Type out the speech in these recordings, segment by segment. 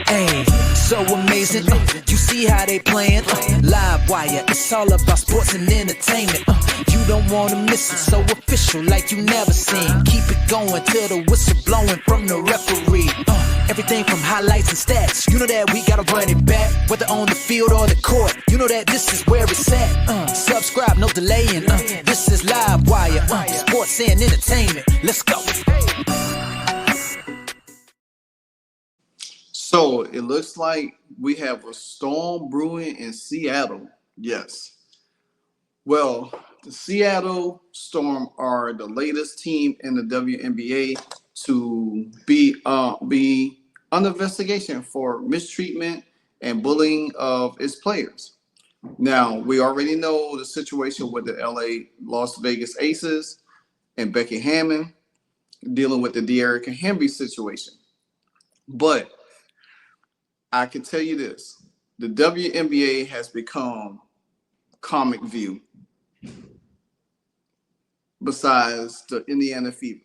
Hey, so amazing. You see how they playing? Live wire, it's all about sports and entertainment. You don't wanna miss it, so official like you never seen. Keep it going till the whistle blowing from the referee. Everything from highlights and stats. You know that we gotta run it back, whether on the field or the court. You know that this is where it's at. Subscribe, no delaying. This is Live Wire, sports and entertainment. Let's go. So it looks like we have a storm brewing in Seattle. Yes. Well, the Seattle Storm are the latest team in the WNBA to be under investigation for mistreatment and bullying of its players. Now, we already know the situation with the LA Las Vegas Aces and Becky Hammon dealing with the De'Erica Henry situation. But I can tell you this, the WNBA has become comic view besides the Indiana Fever.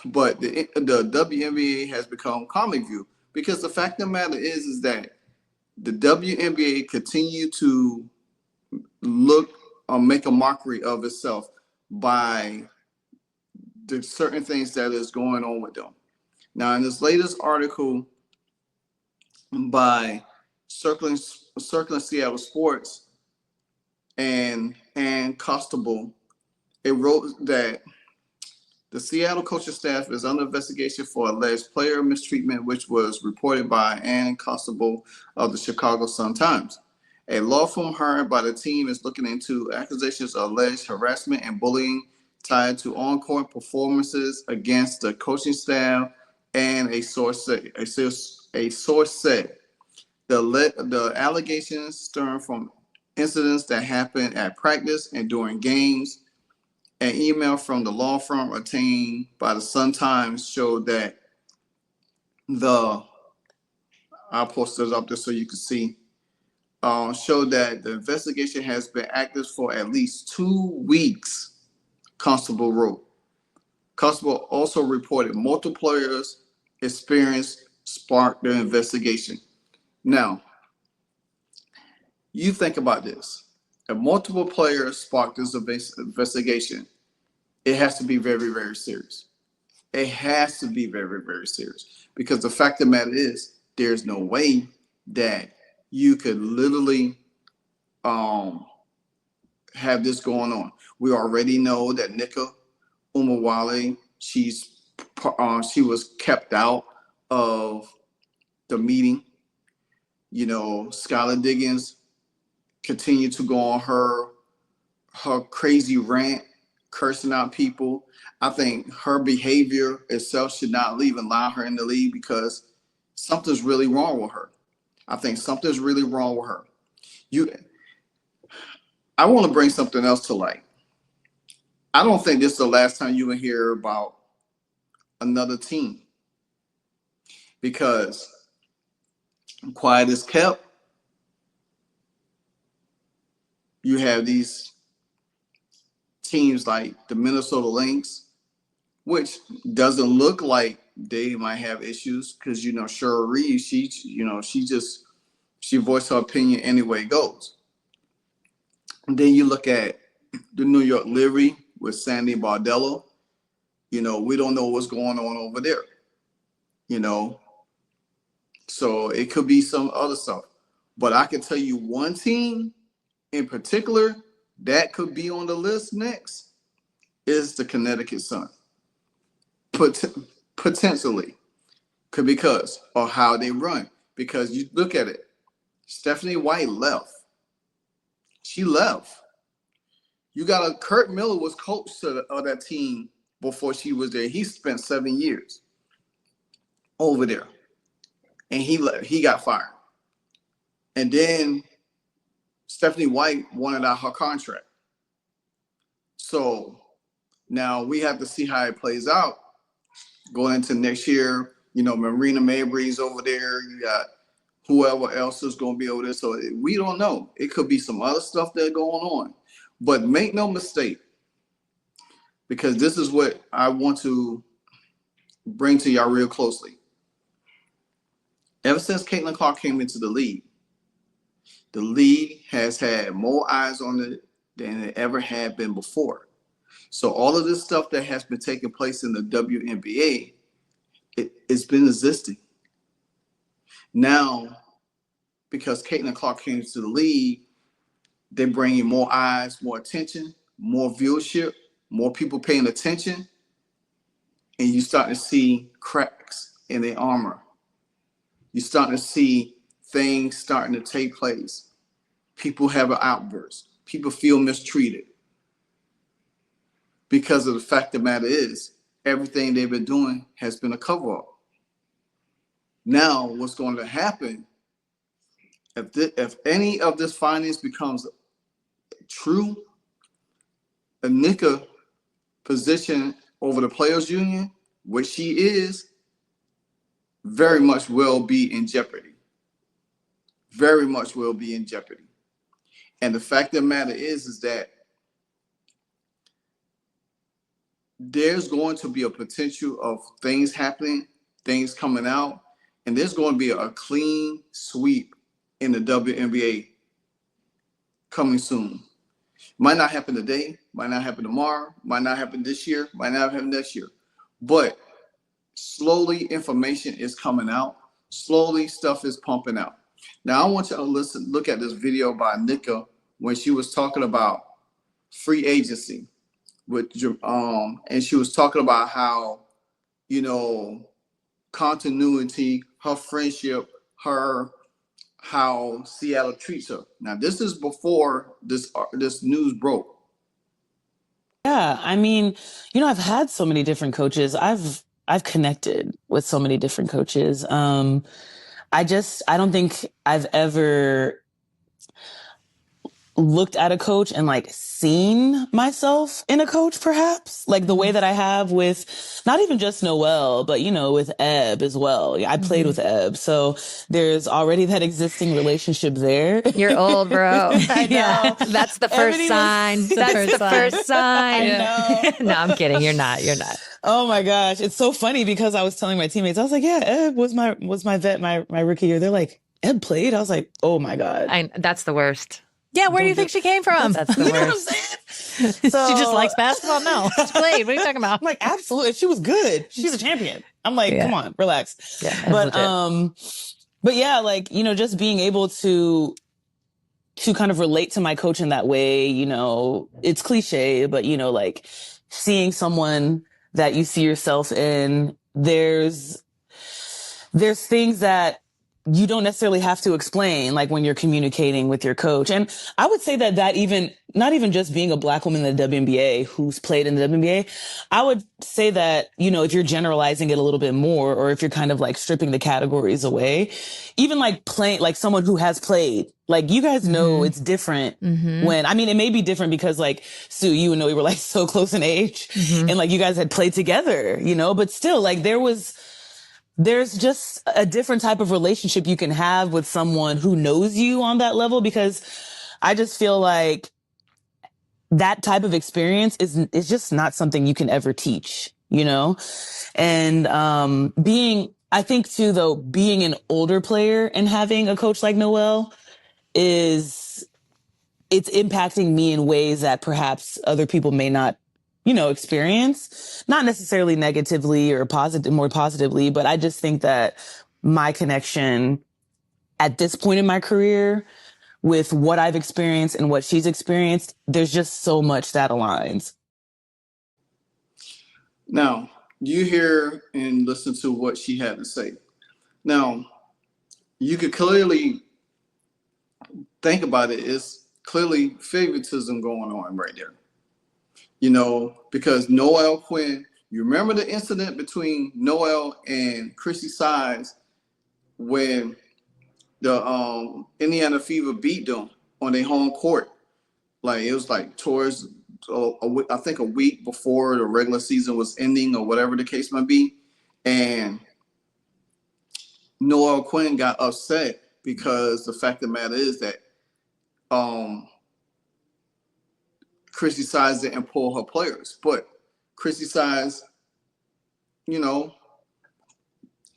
But the WNBA has become comic view because the fact of the matter is that the WNBA continue to look or make a mockery of itself by the certain things that is going on with them. Now, in this latest article by Circling Seattle Sports and Constable, it wrote that the Seattle coaching staff is under investigation for alleged player mistreatment, which was reported by Ann Constable of the Chicago Sun-Times. A law firm hired by the team is looking into accusations of alleged harassment and bullying tied to on-court performances against the coaching staff, and a source said the allegations stem from incidents that happened at practice and during games. An email from the law firm obtained by the Sun-Times showed that I'll post this up there so you can see, showed that the investigation has been active for at least 2 weeks, Constable wrote. Constable also reported multiple players' experience sparked the investigation. Now, you think about this. If multiple players sparked this investigation, it has to be very, very serious. It has to be very, very serious because the fact of the matter is there's no way that you could literally have this going on. We already know that Nika Umawale, she was kept out of the meeting. You know, Skylar Diggins continued to go on her crazy rant, cursing out people. I think her behavior itself should not even allow her in the league because something's really wrong with her. I think something's really wrong with her. I want to bring something else to light. I don't think this is the last time you will hear about another team because quiet is kept. You have these teams like the Minnesota Lynx, which doesn't look like they might have issues because, you know, Cheryl Reed, she voiced her opinion anyway it goes. And then you look at the New York Liberty with Sandy Bardello. You know, we don't know what's going on over there, you know. So it could be some other stuff. But I can tell you one team in particular that could be on the list next is the Connecticut Sun. Potentially. Because of how they run. Because you look at it, Stephanie White left. She left. You got Kurt Miller was coach of that team before she was there. He spent 7 years over there. And he got fired. And then Stephanie White wanted out her contract. So now we have to see how it plays out going into next year. You know, Marina Mabry's over there. You got whoever else is going to be over there. So we don't know. It could be some other stuff that's going on. But make no mistake, because this is what I want to bring to y'all real closely. Ever since Caitlin Clark came into the league has had more eyes on it than it ever had been before. So all of this stuff that has been taking place in the WNBA, it's been existing. Now, because Caitlin Clark came to the league, they bring you more eyes, more attention, more viewership, more people paying attention, and you start to see cracks in their armor. You start to see things starting to take place. People have an outburst. People feel mistreated. Because of the fact of the matter is, everything they've been doing has been a cover-up. Now, what's going to happen, if any of this findings becomes true, Anika position over the players union, which she is, very much will be in jeopardy. Very much will be in jeopardy. And the fact of the matter is that there's going to be a potential of things happening, things coming out, and there's going to be a clean sweep in the WNBA coming soon. Might not happen today, might not happen tomorrow, might not happen this year, might not happen next year. But slowly information is coming out. Slowly stuff is pumping out. Now I want you to look at this video by Nika when she was talking about free agency and she was talking about how, continuity, her friendship, how Seattle treats her. Now this is before this news broke. Yeah, I mean, I've had so many different coaches. I've connected with so many different coaches. I don't think I've ever looked at a coach and seen myself in a coach, perhaps like the way that I have with not even just Noelle, but with Ebb as well. I played with Ebb, so there's already that existing relationship there. You're old, bro. I know. That's the first sign. That's the first sign. I know. No, I'm kidding. You're not. Oh my gosh, it's so funny because I was telling my teammates, I was like, yeah, Ebb was my vet my rookie year. They're like, Ebb played? I was like, oh my God. That's the worst. Yeah, where do you think she came from? That's the worst. You know what I'm saying? So, she just likes basketball? No, she played. What are you talking about? I'm like, absolutely. She was good. She's a champion. I'm like, come on, relax. Yeah, but yeah, just being able to kind of relate to my coach in that way, it's cliche, but seeing someone that you see yourself in, there's things that you don't necessarily have to explain, when you're communicating with your coach. And I would say that even, not even just being a Black woman in the WNBA who's played in the WNBA, I would say that, if you're generalizing it a little bit more, or if you're kind of stripping the categories away, even playing, someone who has played, you guys know it's different when, it may be different because Sue, you and Noe were so close in age and you guys had played together, but still there's just a different type of relationship you can have with someone who knows you on that level, because I just feel like that type of experience is just not something you can ever teach, And I think too, though, being an older player and having a coach like Noelle it's impacting me in ways that perhaps other people may not experience, not necessarily negatively or more positively, but I just think that my connection at this point in my career with what I've experienced and what she's experienced, there's just so much that aligns. Now, you hear and listen to what she had to say. Now, you could clearly think about it. It's clearly favoritism going on right there. Because Noelle Quinn, you remember the incident between Noelle and Chrissy Sides when the Indiana Fever beat them on their home court. It was towards, I think, a week before the regular season was ending or whatever the case might be. And Noelle Quinn got upset because the fact of the matter is that Chrissy Sides didn't pull her players, but Chrissy Sides,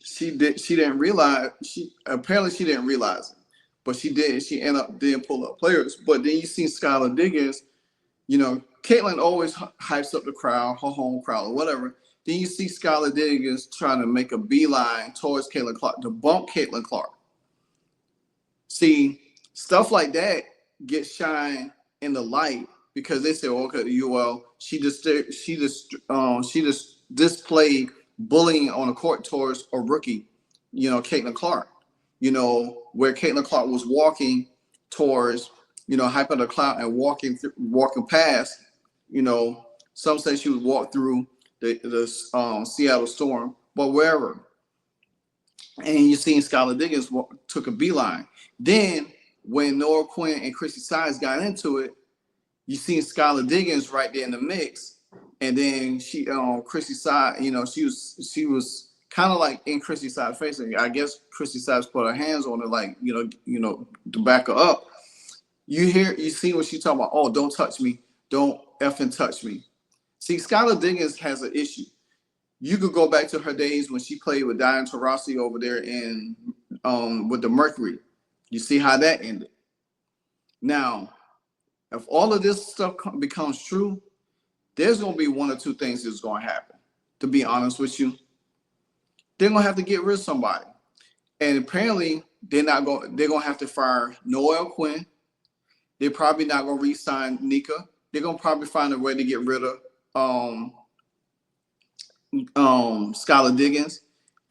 She didn't realize she didn't realize it, but she did. She ended up did pull up players. But then you see Skylar Diggins. Caitlin always hypes up the crowd, her home crowd or whatever. Then you see Skylar Diggins trying to make a beeline towards Caitlin Clark to bump Caitlin Clark. See, stuff like that gets shined in the light because they say, okay, she just displayed bullying on the court towards a rookie, Caitlin Clark. Where Caitlin Clark was walking towards, hyping the cloud and walking past, some say she would walk through the Seattle Storm, but wherever. And you seen Skylar Diggins took a beeline. Then when Nora Quinn and Chrissy Sides got into it, you seen Skylar Diggins right there in the mix. And then Chrissy Sides, she was kind of like in Chrissy Sides' face. I guess Chrissy Sides put her hands on her, like, to back her up. You see what she talking about. Oh, don't touch me. Don't effing touch me. See, Skylar Diggins has an issue. You could go back to her days when she played with Diane Taurasi over there in with the Mercury. You see how that ended. Now, if all of this stuff becomes true, there's going to be one or two things that's going to happen. To be honest with you, they're going to have to get rid of somebody, and apparently they're going to have to fire Noelle Quinn. They're probably not going to re-sign Nika. They're going to probably find a way to get rid of Skylar Diggins.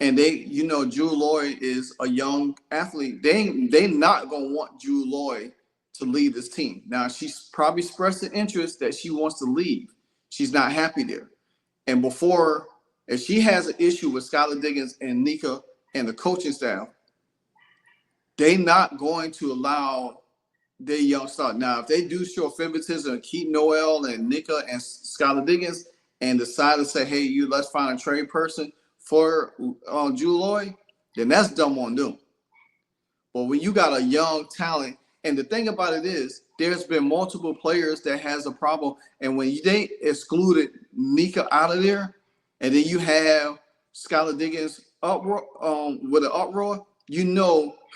And Jewell Loyd is a young athlete. They not gonna want Jewell Loyd to lead this team. Now she's probably expressed an interest that she wants to leave. She's not happy there. And if she has an issue with Skylar Diggins and Nika and the coaching staff, they not going to allow their young star. Now, if they do show favoritism and keep Noelle and Nika and Skylar Diggins and decide to say, hey, let's find a trade person for Jewell Loyd, then that's dumb on them. But when you got a young talent, and the thing about it is, there's been multiple players that has a problem, and when they excluded Nika out of there, and then you have Skylar Diggins with an uproar,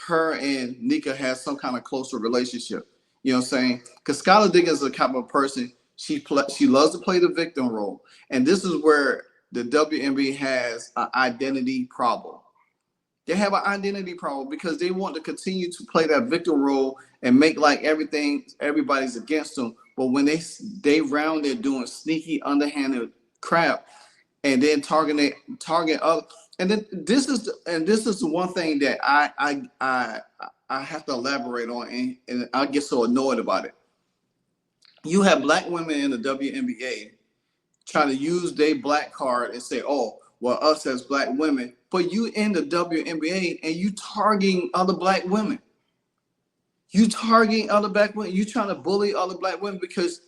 her and Nika has some kind of closer relationship. You know what I'm saying? Because Skylar Diggins is the type of person, she loves to play the victim role, and this is where the WNBA has an identity problem. They have an identity problem because they want to continue to play that victim role and make like everybody's against them. But when they round there doing sneaky, underhanded crap, and then target other, and then this is the one thing that I have to elaborate on, and I get so annoyed about it. You have black women in the WNBA trying to use their black card and say, oh, well, us as black women, but you in the WNBA and you targeting other black women. You targeting other black women. You trying to bully other black women because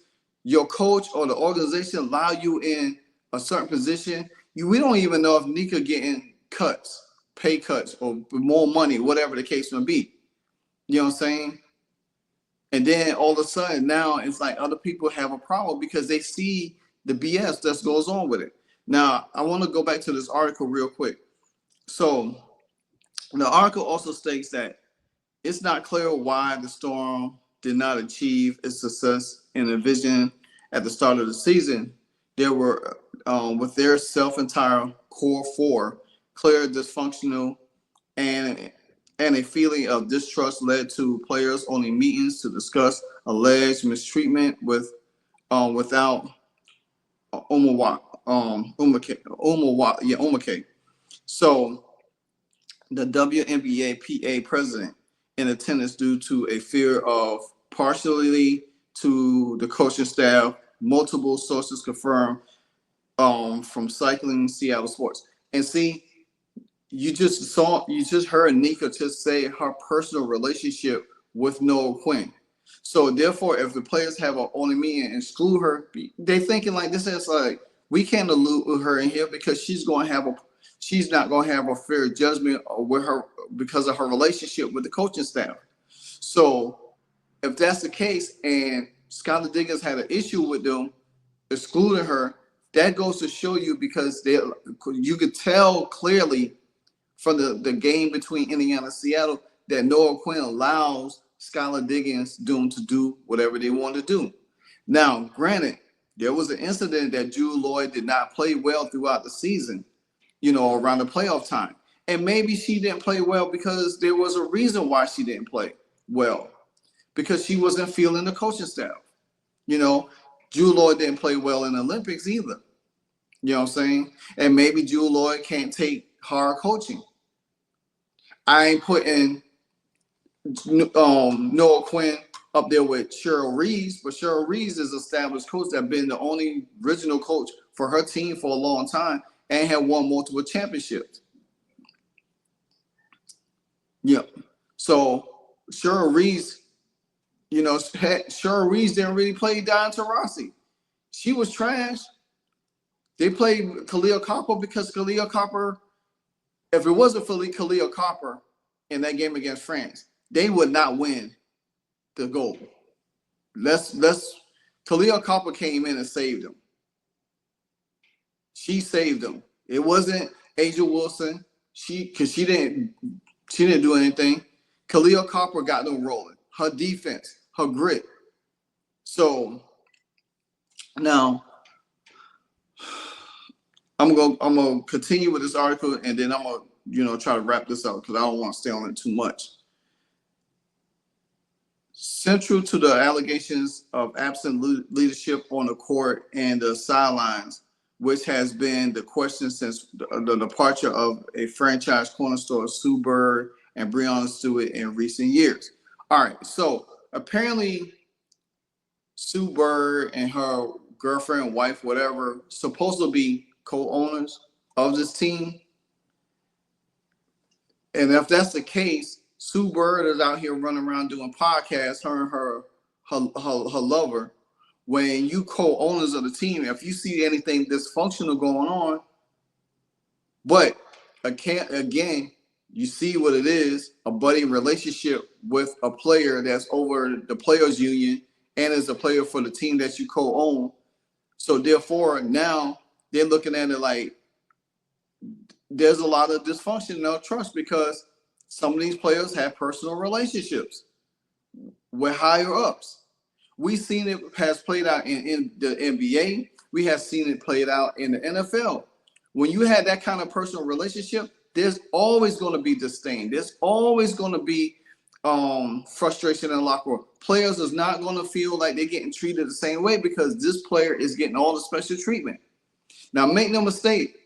your coach or the organization allow you in a certain position. We don't even know if Nika getting cuts, pay cuts, or more money, whatever the case may be. You know what I'm saying? And then all of a sudden now it's like other people have a problem because they see the BS that goes on with it. Now, I want to go back to this article real quick. So the article also states that it's not clear why the Storm did not achieve its success in the vision at the start of the season. There were, with their entire core four, clear dysfunctional and a feeling of distrust led to players only meetings to discuss alleged mistreatment without Umake. So the WNBA PA president in attendance due to a fear of partially to the coaching staff, multiple sources confirmed from Cycling Seattle Sports. And see, you just heard Nika just say her personal relationship with Noelle Quinn. So therefore, if the players have an only meeting and exclude her, they thinking like this is like, we can't allude with her in here because she's not going to have a fair judgment with her because of her relationship with the coaching staff. So if that's the case and Skylar Diggins had an issue with them excluding her, that goes to show you because you could tell clearly from the game between Indiana and Seattle that Noah Quinn allows Skylar Diggins to do whatever they want to do. Now, granted, there was an incident that Jewell Loyd did not play well throughout the season, around the playoff time. And maybe she didn't play well because there was a reason why she didn't play well, because she wasn't feeling the coaching staff. Jewell Loyd didn't play well in the Olympics either. You know what I'm saying? And maybe Jewell Loyd can't take hard coaching. I ain't putting Noah Quinn up there with Cheryl Reeves, but Cheryl Reeves is an established coach that's been the only original coach for her team for a long time and had won multiple championships. Yeah. So Cheryl Reeves, Cheryl Reeves didn't really play Diane Taurasi. She was trash. They played Khalil Copper because Khalil Copper, if it wasn't for Khalil Copper in that game against France, they would not win the goal. Khalil Copper came in and saved them. She saved them. It wasn't Angel Wilson. She didn't do anything. Khalil Copper got them rolling. Her defense, her grit. So now I'm gonna continue with this article, and then I'm gonna try to wrap this up because I don't want to stay on it too much. Central to the allegations of absent leadership on the court and the sidelines, which has been the question since the departure of a franchise cornerstone, Sue Bird and Breanna Stewart, in recent years. All right, so apparently Sue Bird and her girlfriend, wife, whatever, supposed to be co-owners of this team. And if that's the case, Sue Bird is out here running around doing podcasts, her and her lover. When you co-owners of the team, if you see anything dysfunctional going on, but again, you see what it is, a budding relationship with a player that's over the players union and is a player for the team that you co-own. So therefore, now they're looking at it like there's a lot of dysfunction and no trust because some of these players have personal relationships with higher ups. We've seen it has played out in the NBA. We have seen it played out in the NFL. When you had that kind of personal relationship, there's always going to be disdain. There's always going to be frustration in the locker room. Players is not going to feel like they're getting treated the same way because this player is getting all the special treatment. Now, make no mistake,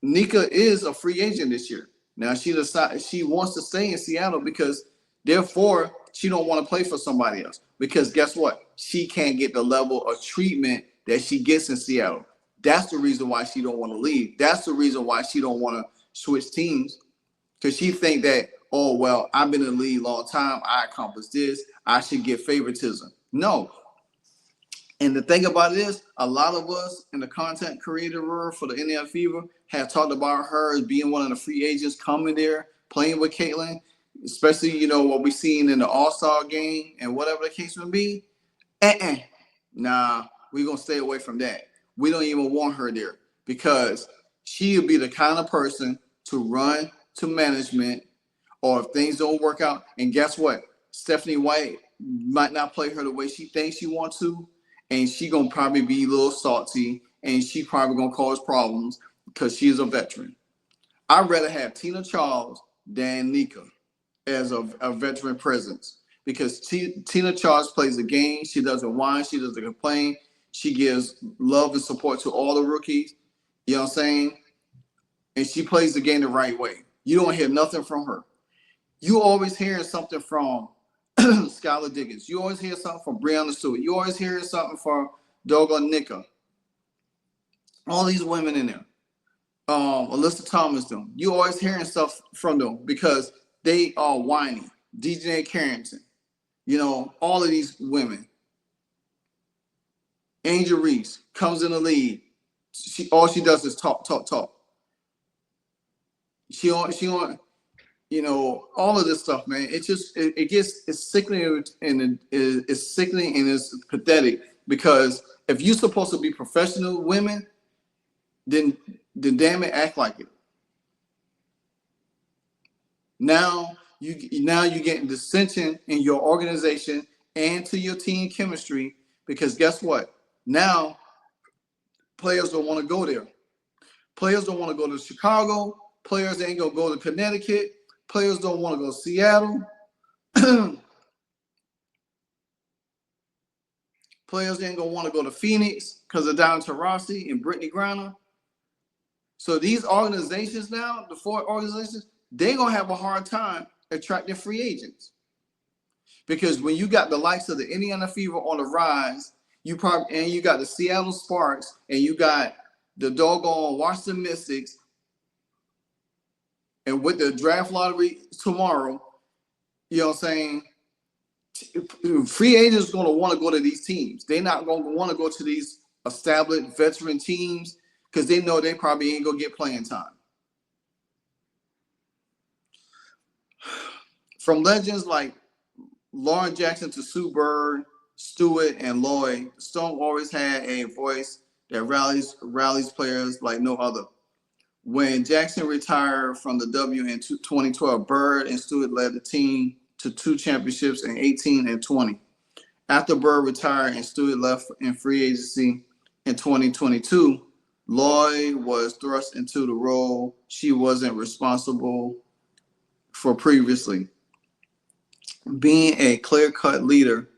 Nika is a free agent this year. Now, she decided she wants to stay in Seattle because, therefore, she don't want to play for somebody else. Because guess what? She can't get the level of treatment that she gets in Seattle. That's the reason why she don't want to leave. That's the reason why she don't want to switch teams. Because she think that, oh, well, I've been in the league a long time. I accomplished this. I should get favoritism. No. And the thing about it is, a lot of us in the content creator world for the Indiana Fever have talked about her as being one of the free agents coming there, playing with Caitlin, especially, what we've seen in the All-Star game and whatever the case may be. Nah, we're going to stay away from that. We don't even want her there because she'll be the kind of person to run to management or if things don't work out. And guess what? Stephanie White might not play her the way she thinks she wants to. And she going to probably be a little salty and she probably going to cause problems because she's a veteran. I'd rather have Tina Charles than Nika as a veteran presence because Tina Charles plays the game. She doesn't whine. She doesn't complain. She gives love and support to all the rookies. You know what I'm saying? And she plays the game the right way. You don't hear nothing from her. You always hearing something from Skylar Diggins. You always hear something from Breanna Stewart. You always hear something from doggone Nika. All these women in there. Alyssa Thomas, them. You always hearing stuff from them because they are whiny. DJ Carrington. All of these women. Angel Reese comes in the league. All she does is talk. She on all of this stuff, man. It's sickening and it's sickening and it's pathetic because if you're supposed to be professional women, then damn it, act like it. Now you're getting dissension in your organization and to your team chemistry, because guess what? Now players don't want to go there. Players don't want to go to Chicago. Players ain't gonna go to Connecticut. Players don't want to go to Seattle. Players ain't gonna want to go to Phoenix because of Diamond Taurasi and Brittany Griner. So these organizations now, the 4 organizations, they're gonna have a hard time attracting free agents. Because when you got the likes of the Indiana Fever on the rise, you got the Seattle Sparks, and you got the doggone Washington Mystics, and with the draft lottery tomorrow, you know what I'm saying? Free agents are going to want to go to these teams. They're not going to want to go to these established veteran teams because they know they probably ain't going to get playing time. From legends like Lauren Jackson to Sue Bird, Stewart, and Loyd, Storm always had a voice that rallies players like no other. When Jackson retired from the W in 2012, Bird and Stewart led the team to 2 championships in 18 and 20. After Bird retired and Stewart left in free agency in 2022, Loyd was thrust into the role she wasn't responsible for previously. Being a clear-cut leader,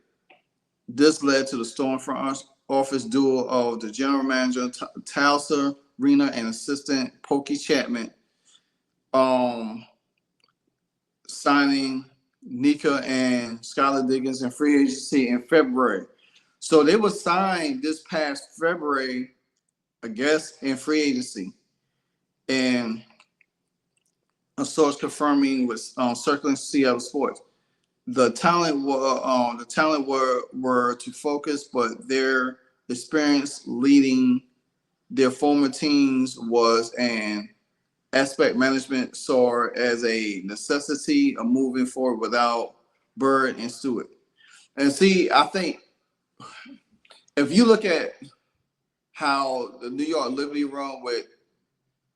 this led to the Storm front office duo of the general manager, Talsa Breanna, and assistant Pokey Chapman, signing Nika and Skylar Diggins in free agency in February. So they were signed this past February, I guess, in free agency. And a source confirming with circling Seattle Sports. The talent were to focus, but their experience leading their former teams was an aspect management saw as a necessity of moving forward without Bird and Stewart. And see, I think if you look at how the New York Liberty run with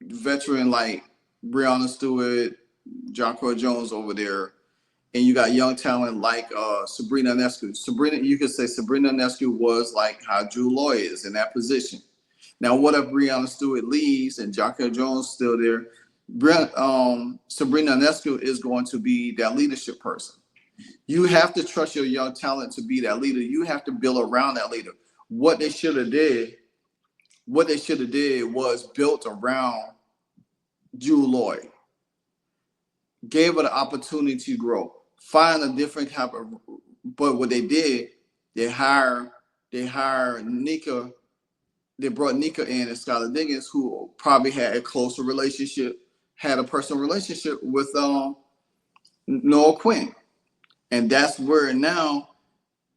veteran like Breanna Stewart, Jonquel Jones over there, and you got young talent like Sabrina Ionescu. You could say Sabrina Ionescu was like how Jewell is in that position. Now, what if Breanna Stewart leaves and Jonquel Jones still there? Sabrina Ionescu is going to be that leadership person. You have to trust your young talent to be that leader. You have to build around that leader. What they should have did was built around Jewell Loyd. Gave her the opportunity to grow. Find a different type of, but what they did, they hired Nika. They brought Nika in and Skylar Diggins, who probably had a closer relationship, had a personal relationship with Noah Quinn. And that's where now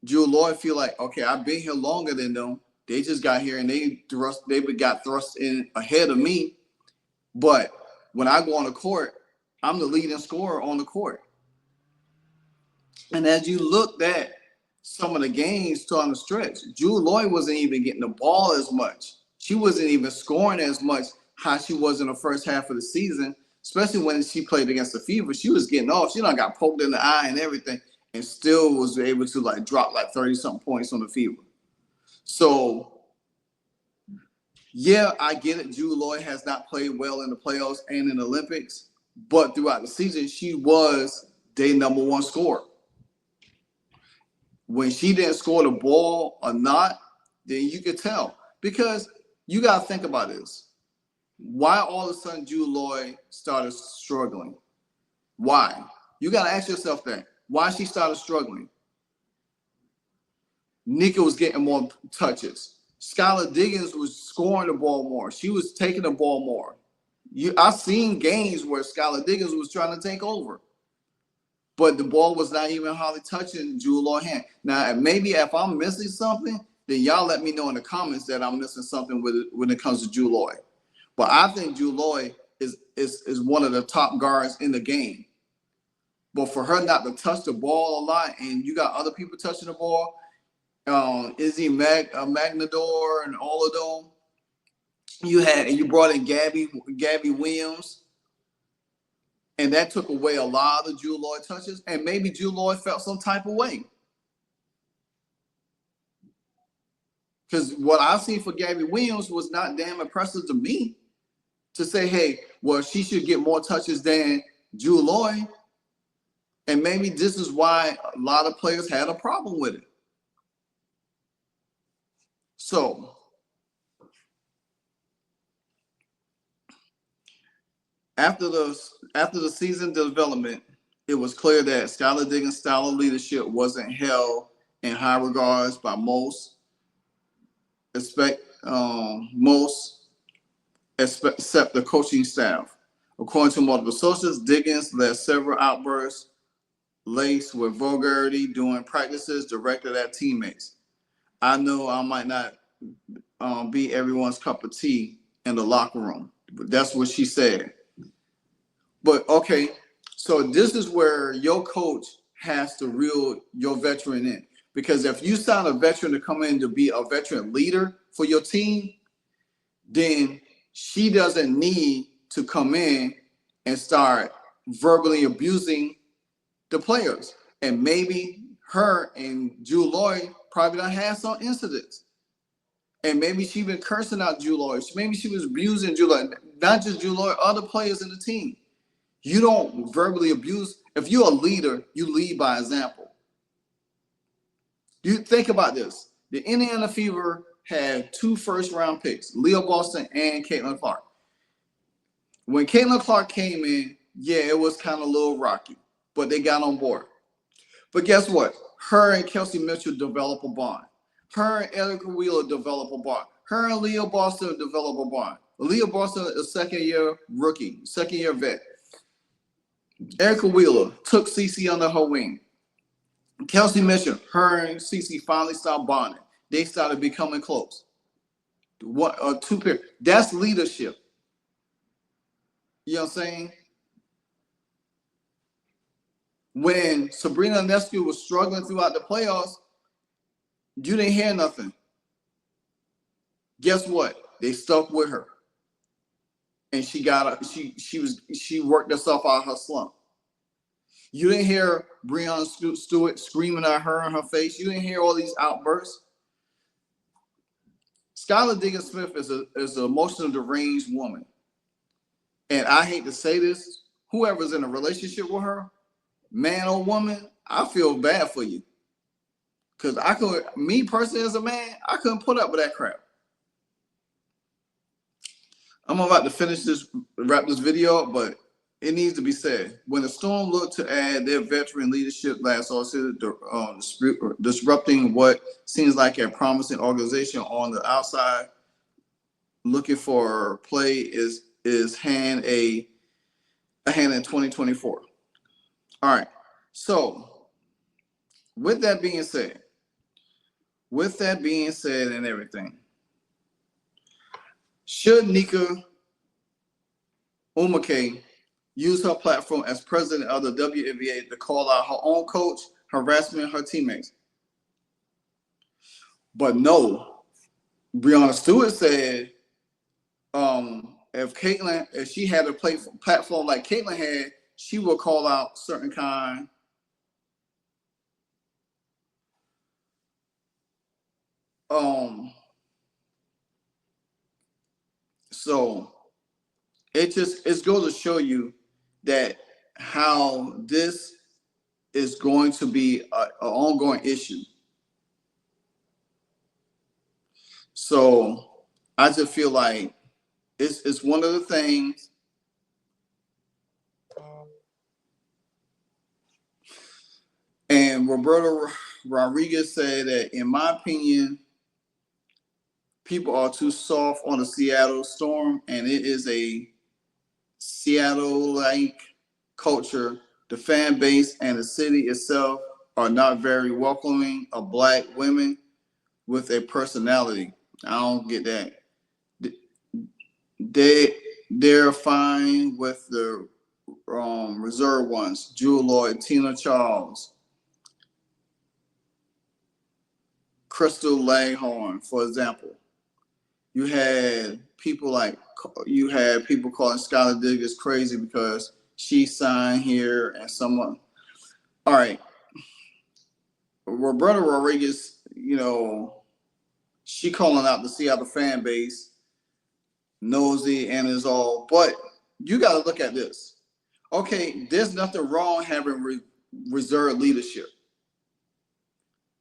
Jewell Loyd feel like, okay, I've been here longer than them. They just got here and they got thrust in ahead of me. But when I go on the court, I'm the leading scorer on the court. And as you looked at some of the games starting to stretch, Jewell Loyd wasn't even getting the ball as much. She wasn't even scoring as much how she was in the first half of the season, especially when she played against the Fever. She was getting off. She got poked in the eye and everything, and still was able to drop 30-something points on the Fever. So, yeah, I get it. Jewell Loyd has not played well in the playoffs and in the Olympics, but throughout the season, she was their number 1 scorer. When she didn't score the ball or not, then you could tell. Because you got to think about this. Why all of a sudden Jewell Loyd started struggling? Why? You got to ask yourself that. Why she started struggling? Nika was getting more touches. Skylar Diggins was scoring the ball more. She was taking the ball more. I've seen games where Skylar Diggins was trying to take over, but the ball was not even hardly touching Jewell Loyd's hand. Now, maybe if I'm missing something, then y'all let me know in the comments that I'm missing something when it comes to Jewell Loyd. But I think Jewell Loyd is one of the top guards in the game. But for her not to touch the ball a lot, and you got other people touching the ball, Izzy Magnador and all of them. You brought in Gabby Williams. And that took away a lot of Jewell Loyd touches, and maybe Jewell Loyd felt some type of way. Because what I've seen for Gabby Williams was not damn impressive to me to say, hey, well, she should get more touches than Jewell Loyd. And maybe this is why a lot of players had a problem with it. So, after the season development, it was clear that Skylar Diggins' style of leadership wasn't held in high regards by most except the coaching staff. According to multiple sources, Diggins led several outbursts laced with vulgarity during practices directed at teammates. I know I might not be everyone's cup of tea in the locker room, but that's what she said. But okay, so this is where your coach has to reel your veteran in. Because if you sign a veteran to come in to be a veteran leader for your team, then she doesn't need to come in and start verbally abusing the players. And maybe her and Jewell Loyd probably done had some incidents. And maybe she been cursing out Jewell Loyd. Maybe she was abusing Jewell Loyd. Not just Jewell Loyd, other players in the team. You don't verbally abuse. If you're a leader, you lead by example. You think about this. The Indiana Fever had 2 first-round picks, Leah Boston and Caitlin Clark. When Caitlin Clark came in, yeah, it was kind of a little rocky, but they got on board. But guess what? Her and Kelsey Mitchell develop a bond. Her and Erica Wheeler develop a bond. Her and Leah Boston develop a bond. Leah Boston is a second-year rookie, second-year vet. Erica Wheeler took CeCe under her wing. Kelsey Mitchell, her and CeCe finally stopped bonding. They started becoming close. 1 or 2 pairs. That's leadership. You know what I'm saying? When Sabrina Ionescu was struggling throughout the playoffs, you didn't hear nothing. Guess what? They stuck with her. And she worked herself out of her slump. You didn't hear Breanna Stewart screaming at her in her face. You didn't hear all these outbursts. Skylar Diggins Smith is an emotional deranged woman. And I hate to say this, whoever's in a relationship with her, man or woman, I feel bad for you. Because me personally as a man, I couldn't put up with that crap. I'm about to wrap this video up, but it needs to be said. When the Storm looked to add their veteran leadership last offseason, disrupting what seems like a promising organization on the outside, looking for play is hand in 2024. All right. So with that being said and everything, should Nika Umake use her platform as president of the WNBA to call out her own coach harassing her teammates? But no, Breanna Stewart said, if she had a platform like Caitlin had, she would call out certain kind so it's going to show you that how this is going to be an ongoing issue. So I just feel like it's one of the things. And Roberto Rodriguez said that, in my opinion, people are too soft on the Seattle Storm, and it is a Seattle-like culture. The fan base and the city itself are not very welcoming of Black women with a personality. I don't get that. They're fine with the reserve ones, Jewell Loyd, Tina Charles, Crystal Langhorne, for example. You had people calling Skylar Diggins crazy because she signed here and someone. All right. Roberta Rodriguez, she calling out the Seattle fan base, nosy and is all. But you got to look at this. Okay, there's nothing wrong having reserved leadership.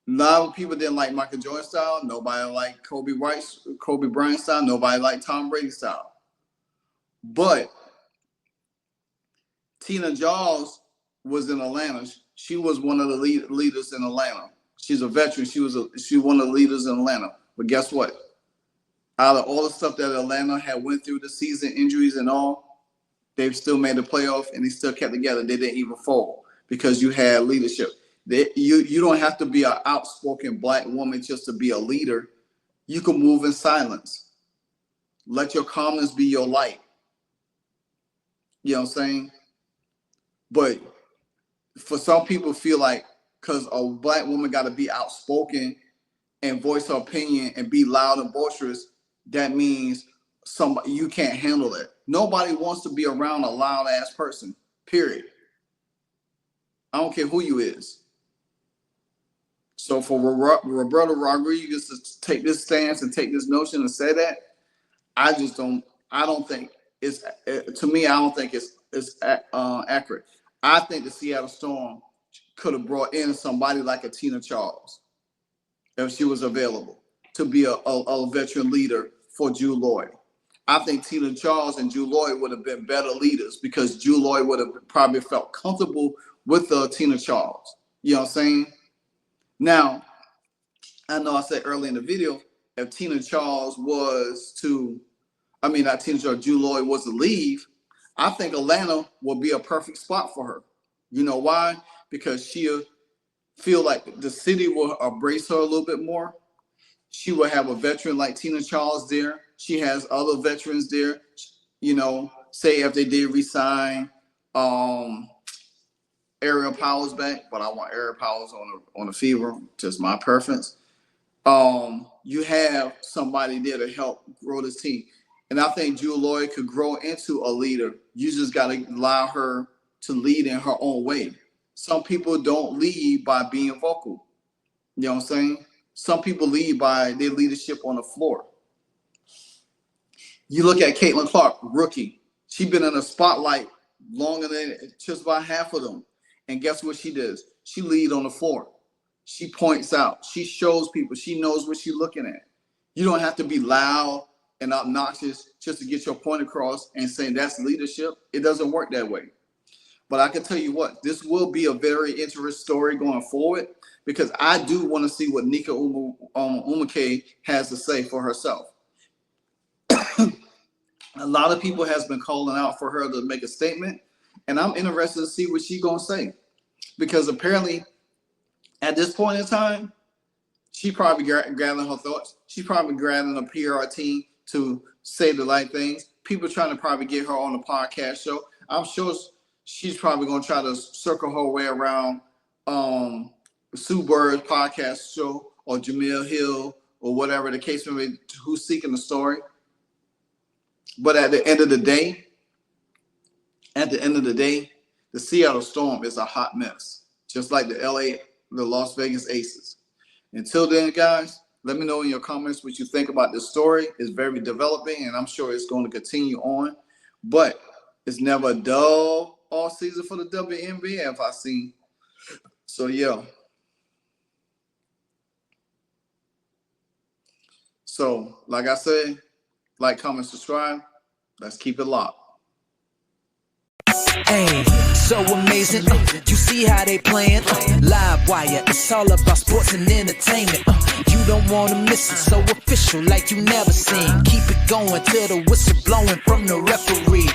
A lot of people didn't like Michael Jordan style. Nobody liked Kobe Bryant style. Nobody liked Tom Brady style. But Tina Jaws was in Atlanta. She was one of the leaders in Atlanta. She's a veteran. She was one of the leaders in Atlanta. But guess what? Out of all the stuff that Atlanta had went through the season, injuries and all, they've still made the playoff and they still kept together. They didn't even fall because you had leadership. You don't have to be an outspoken black woman just to be a leader. You can move in silence. Let your calmness be your light. You know what I'm saying? But for some people feel like because a black woman got to be outspoken and voice her opinion and be loud and boisterous, that means you can't handle it. Nobody wants to be around a loud ass person, period. I don't care who you is. So for Roberta Rodriguez to take this stance and take this notion and say that, I don't think it's accurate. I think the Seattle Storm could have brought in somebody like a Tina Charles if she was available to be a veteran leader for Jewell Loyd. I think Tina Charles and Jewell Loyd would have been better leaders because Jewell Loyd would have probably felt comfortable with Tina Charles. You know what I'm saying? Now, I know I said earlier in the video, if Tina Charles Jewell Loyd was to leave, I think Atlanta will be a perfect spot for her. You know why? Because she'll feel like the city will embrace her a little bit more. She will have a veteran like Tina Charles there. She has other veterans there. Say if they did resign Ariel Powers back, but I want Ariel Powers on the Fever, just my preference. You have somebody there to help grow this team. And I think Jewell Loyd could grow into a leader. You just got to allow her to lead in her own way. Some people don't lead by being vocal. You know what I'm saying? Some people lead by their leadership on the floor. You look at Caitlin Clark, rookie. She's been in the spotlight longer than just about half of them. And guess what she does? She lead on the floor. She points out. She shows people. She knows what she's looking at. You don't have to be loud and obnoxious just to get your point across and saying that's leadership. It doesn't work that way. But I can tell you what, this will be a very interesting story going forward because I do want to see what Nika Umake has to say for herself. A lot of people has been calling out for her to make a statement, and I'm interested to see what she's going to say because apparently at this point in time, she probably gathering her thoughts. She's probably gathering a PR team to say the right things. People trying to probably get her on the podcast show. I'm sure she's probably going to try to circle her way around Sue Bird's podcast show or Jamil Hill or whatever the case may be, who's seeking the story. But at the end of the day, the Seattle Storm is a hot mess, just like the Las Vegas Aces. Until then, guys, let me know in your comments what you think about this story. It's very developing, and I'm sure it's going to continue on. But it's never a dull all season for the WNBA, if I see. So, yeah. So, like I said, like, comment, subscribe. Let's keep it locked. Hey, so amazing. You see how they playing? Live wire, it's all about sports and entertainment. You don't want to miss it, so official like you never seen. Keep it going till the whistle blowing from the referee.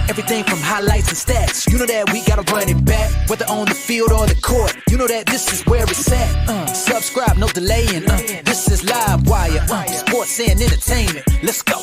Everything from highlights and stats. You know that we gotta run it back, whether on the field or the court. You know that this is where it's at. Subscribe, no delaying. This is Live Wire, sports and entertainment. Let's go.